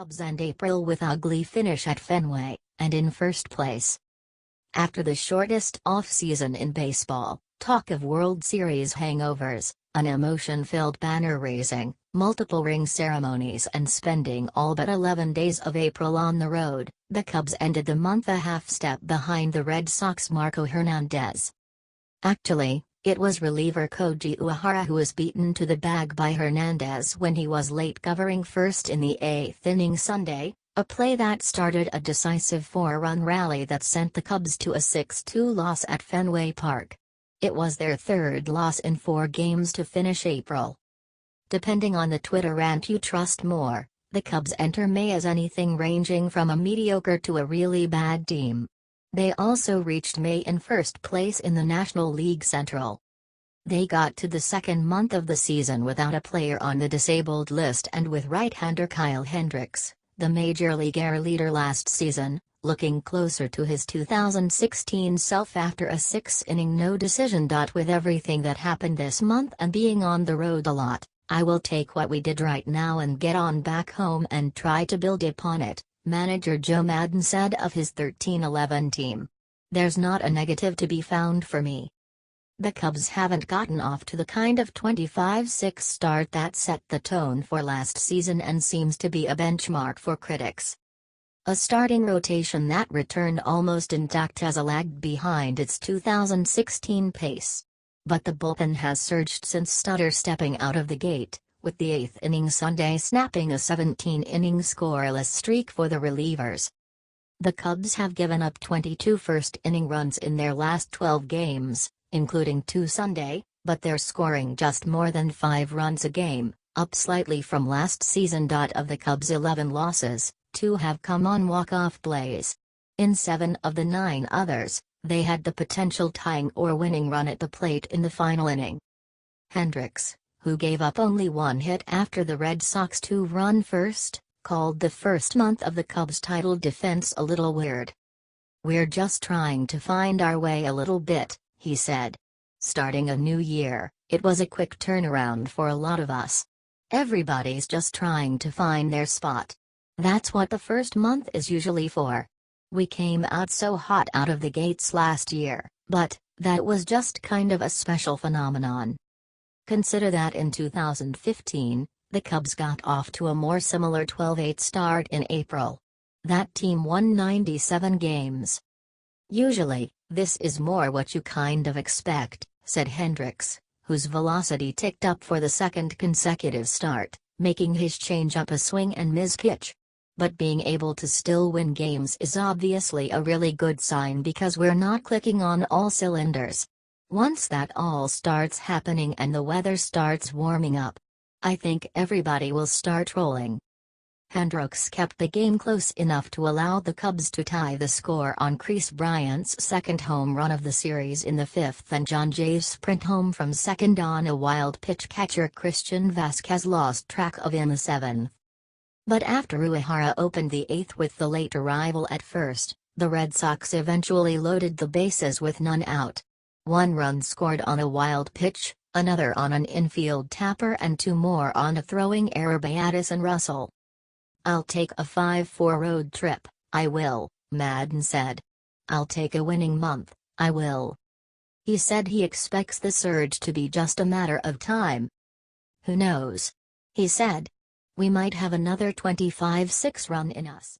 Cubs end April with ugly finish at Fenway, and in first place. After the shortest off-season in baseball, talk of World Series hangovers, an emotion-filled banner-raising, multiple ring ceremonies and spending all but 11 days of April on the road, the Cubs ended the month a half-step behind the Red Sox Marco Hernandez. Actually, it was reliever Koji Uehara who was beaten to the bag by Hernandez when he was late covering first in the 8th inning Sunday, a play that started a decisive 4-run rally that sent the Cubs to a 6-2 loss at Fenway Park. It was their third loss in 4 games to finish April. Depending on the Twitter rant you trust more, the Cubs enter May as anything ranging from a mediocre to a really bad team. They also reached May in first place in the National League Central. They got to the second month of the season without a player on the disabled list and with right-hander Kyle Hendricks, the Major League air leader last season, looking closer to his 2016 self after a 6-inning no-decision. With everything that happened this month and being on the road a lot, I will take what we did right now and get on back home and try to build upon it, manager Joe Maddon said of his 13-11 team. There's not a negative to be found for me. The Cubs haven't gotten off to the kind of 25-6 start that set the tone for last season and seems to be a benchmark for critics. A starting rotation that returned almost intact has lagged behind its 2016 pace. But the bullpen has surged since Stutter stepping out of the gate, with the 8th inning Sunday snapping a 17-inning scoreless streak for the relievers. The Cubs have given up 22 first-inning runs in their last 12 games, including 2 Sunday, but they're scoring just more than 5 runs a game, up slightly from last season. Of the Cubs' 11 losses, 2 have come on walk-off plays. In 7 of the 9 others, they had the potential tying or winning run at the plate in the final inning. Hendricks, who gave up only 1 hit after the Red Sox 2-run first, called the first month of the Cubs' title defense a little weird. "We're just trying to find our way a little bit," he said. "Starting a new year, it was a quick turnaround for a lot of us. Everybody's just trying to find their spot. That's what the first month is usually for. We came out so hot out of the gates last year, but that was just kind of a special phenomenon. Consider that in 2015, the Cubs got off to a more similar 12-8 start in April. That team won 97 games. Usually, this is more what you kind of expect," said Hendricks, whose velocity ticked up for the second consecutive start, making his changeup a swing-and-miss pitch. "But being able to still win games is obviously a really good sign because we're not clicking on all cylinders. Once that all starts happening and the weather starts warming up, I think everybody will start rolling." Hendricks kept the game close enough to allow the Cubs to tie the score on Kris Bryant's second home run of the series in the 5th and John Jay's sprint home from second on a wild pitch catcher Christian Vasquez lost track of in the 7th. But after Uehara opened the 8th with the late arrival at first, the Red Sox eventually loaded the bases with none out. 1 run scored on a wild pitch, another on an infield tapper and 2 more on a throwing error by Addison Russell. "I'll take a 5-4 road trip, I will," Maddon said. "I'll take a winning month, I will." He said he expects the surge to be just a matter of time. "Who knows?" he said. "We might have another 25-6 run in us."